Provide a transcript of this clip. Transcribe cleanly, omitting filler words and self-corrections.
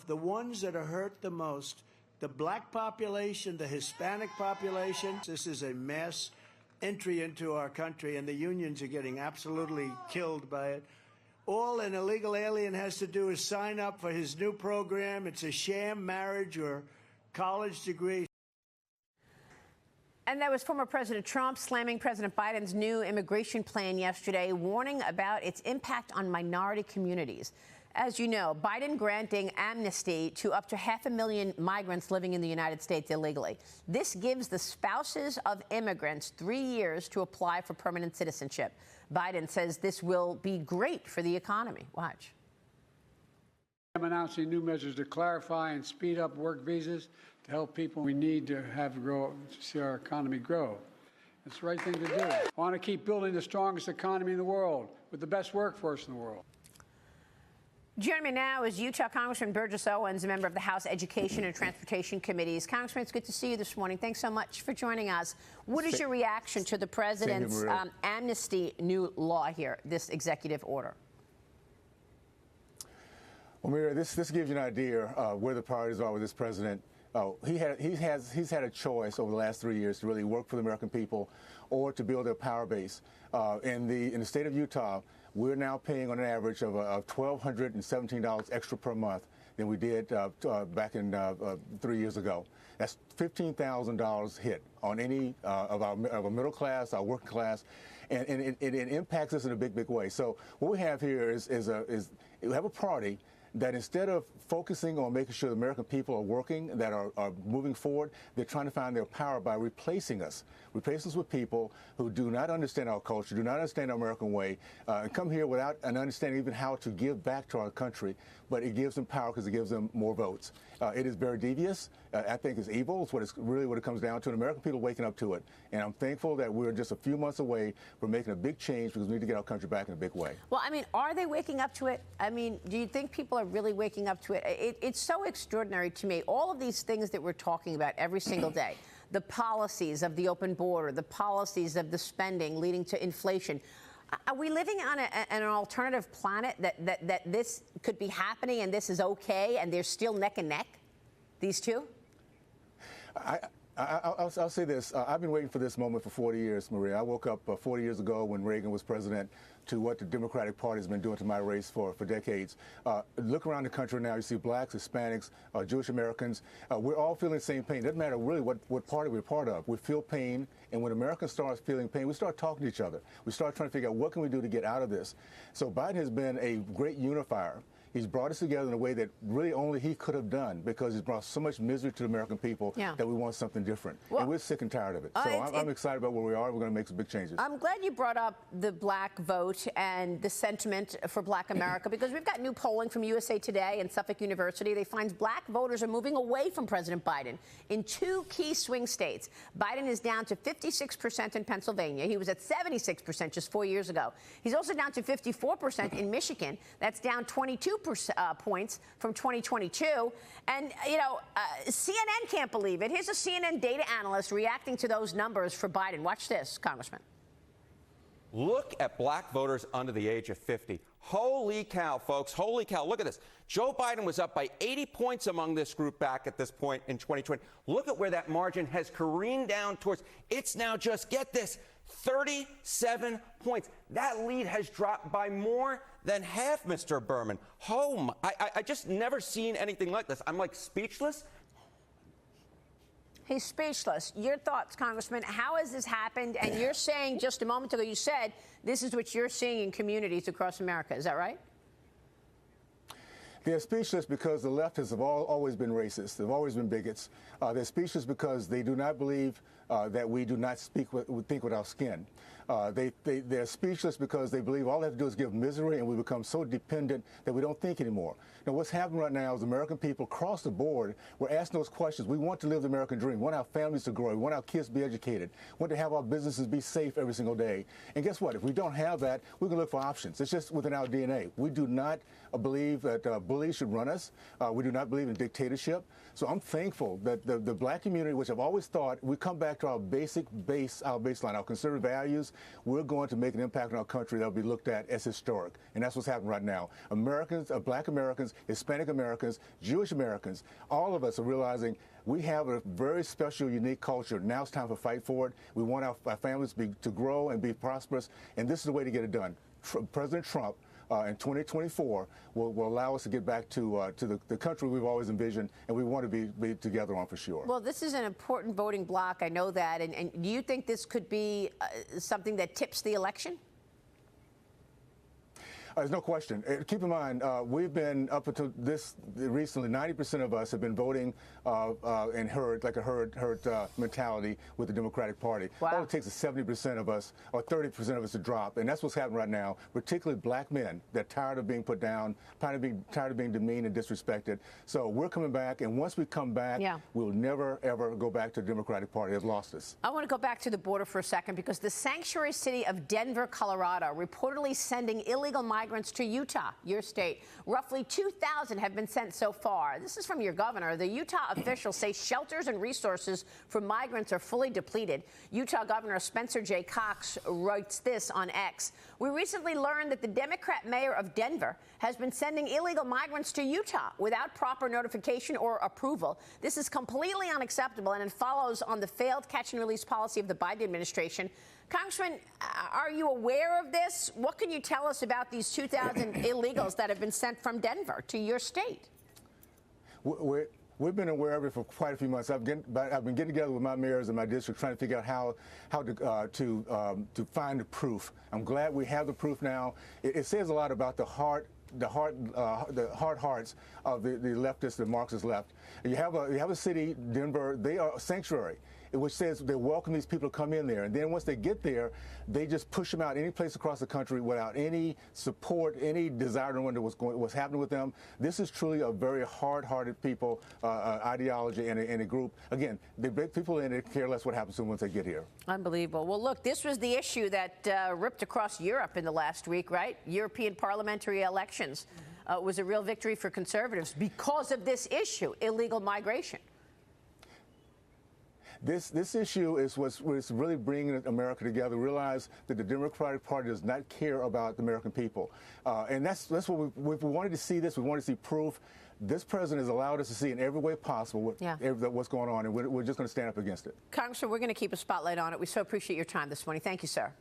the ones that are hurt the most, the black population, the Hispanic population. This is a mass entry into our country, and the unions are getting absolutely killed by it. All an illegal alien has to do is sign up for his new program. It's a sham marriage or college degree. And that was former President Trump slamming President Biden's new immigration plan yesterday, warning about its impact on minority communities. As you know, Biden granting amnesty to up to 500,000 migrants living in the United States illegally. This gives the spouses of immigrants 3 years to apply for permanent citizenship. Biden says this will be great for the economy. Watch. I'm announcing new measures to clarify and speed up work visas to help people we need to have grow, to see our economy grow. It's the right thing to do. I want to keep building the strongest economy in the world with the best workforce in the world. Joining me now is Utah Congressman Burgess Owens, a member of the House Education and Transportation Committees. Congressman, it's good to see you this morning. Thanks so much for joining us. What is your reaction to the president's amnesty new law here, this executive order? Well, Maria, this gives you an idea where the priorities are with this president. He's had a choice over the last 3 years to really work for the American people or to build their power base. In the state of Utah, we're now paying on an average of $1,217 extra per month than we did back in 3 years ago. That's $15,000 hit on any of our middle class, our working class, and it impacts us in a big way. So what we have here is we have a party that instead of focusing on making sure the American people are working, that are moving forward, they're trying to find their power by replacing us with people who do not understand our culture, do not understand our American way, and come here without an understanding even how to give back to our country. But it gives them power because it gives them more votes. It is very devious. I think it's evil. It's really what it comes down to. And American people waking up to it. And I'm thankful that we're just a few months away from making a big change because we need to get our country back in a big way. Well, I mean, are they waking up to it? I mean, do you think people are really waking up to it? It's so extraordinary to me. All of these things that we're talking about every single day, the policies of the open border, the policies of the spending leading to inflation. Are we living on an alternative planet that this could be happening and this is okay and they're still neck and neck, these two? I'll say this. I've been waiting for this moment for 40 years, Maria. I woke up 40 years ago when Reagan was president to what the Democratic Party has been doing to my race for decades. Look around the country now. You see blacks, Hispanics, Jewish Americans. We're all feeling the same pain. It doesn't matter really what party we're part of. We feel pain. And when Americans start feeling pain, we start talking to each other. We start trying to figure out what can we do to get out of this. So Biden has been a great unifier. He's brought us together in a way that really only he could have done because he's brought so much misery to the American people that we want something different. Well, and we're sick and tired of it. So I'm excited about where we are. We're going to make some big changes. I'm glad you brought up the black vote and the sentiment for black America because we've got new polling from USA Today and Suffolk University. They find black voters are moving away from President Biden in two key swing states. Biden is down to 56% in Pennsylvania. He was at 76% just 4 years ago. He's also down to 54% in Michigan. That's down 22 points from 2022. And, you know, CNN can't believe it. Here's a CNN data analyst reacting to those numbers for Biden. Watch this, Congressman. Look at black voters under the age of 50. Holy cow, folks. Holy cow. Look at this. Joe Biden was up by 80 points among this group back at this point in 2020. Look at where that margin has careened down towards. It's now just, get this, 37 points. That lead has dropped by more than half, Mr. Berman. I just never seen anything like this. I'm like speechless. He's speechless. Your thoughts, Congressman. How has this happened? And you're saying just a moment ago, you said this is what you're seeing in communities across America. Is that right? They're speechless because the leftists have always been racist. They've always been bigots. They're speechless because they do not believe that we do not think with our skin. They're speechless because they believe all they have to do is give misery and we become so dependent that we don't think anymore. Now, what's happening right now is American people across the board, we're asking those questions. We want to live the American dream. We want our families to grow. We want our kids to be educated. We want to have our businesses be safe every single day. And guess what? If we don't have that, we can look for options. It's just within our DNA. We do not believe that bullies should run us. We do not believe in dictatorship. So I'm thankful that the black community, which I've always thought, we come back to our baseline, our conservative values, we're going to make an impact on our country that will be looked at as historic. And that's what's happening right now. Americans, Black Americans, Hispanic Americans, Jewish Americans, all of us are realizing we have a very special, unique culture. Now it's time to fight for it. We want our families to grow and be prosperous, and this is the way to get it done. President Trump in 2024 will allow us to get back to the country we've always envisioned, and we want to be together on for sure. Well, this is an important voting bloc. I know that. And do you think this could be something that tips the election? There's no question. Keep in mind, we've been up until this recently. 90% of us have been voting in herd mentality with the Democratic Party. Wow. All it takes is 70% of us or 30% of us to drop, and that's what's happening right now. Particularly Black men, they're tired of being put down, tired of being demeaned and disrespected. So we're coming back, and once we come back, we'll never ever go back to the Democratic Party. They've lost us. I want to go back to the border for a second because the sanctuary city of Denver, Colorado, reportedly sending illegal migrants to Utah, your state. Roughly 2,000 have been sent so far. This is from your governor. The Utah officials say shelters and resources for migrants are fully depleted. Utah Governor Spencer J. Cox writes this on X. We recently learned that the Democrat mayor of Denver has been sending illegal migrants to Utah without proper notification or approval. This is completely unacceptable, and it follows on the failed catch and release policy of the Biden administration. Congressman, are you aware of this? What can you tell us about these 2,000 illegals that have been sent from Denver to your state? We've been aware of it for quite a few months. I've been getting together with my mayors in my district trying to figure out how to find the proof. I'm glad we have the proof now. It says a lot about the hard hearts of the leftists, the Marxist left. You have a city, Denver. They are a sanctuary, which says they welcome these people to come in there, and then once they get there, they just push them out any place across the country without any support, any desire to wonder what's happening with them. This is truly a very hard-hearted people ideology and a group. Again, they bring people in and care less what happens to them once they get here. Unbelievable. Well, look, this was the issue that ripped across Europe in the last week, right? European parliamentary elections was a real victory for conservatives because of this issue, illegal migration. This issue is what's really bringing America together. Realize that the Democratic Party does not care about the American people, and that's what we wanted to see. We wanted to see proof. This president has allowed us to see in every way possible what's going on, and we're just going to stand up against it. Congressman, we're going to keep a spotlight on it. We so appreciate your time this morning. Thank you, sir.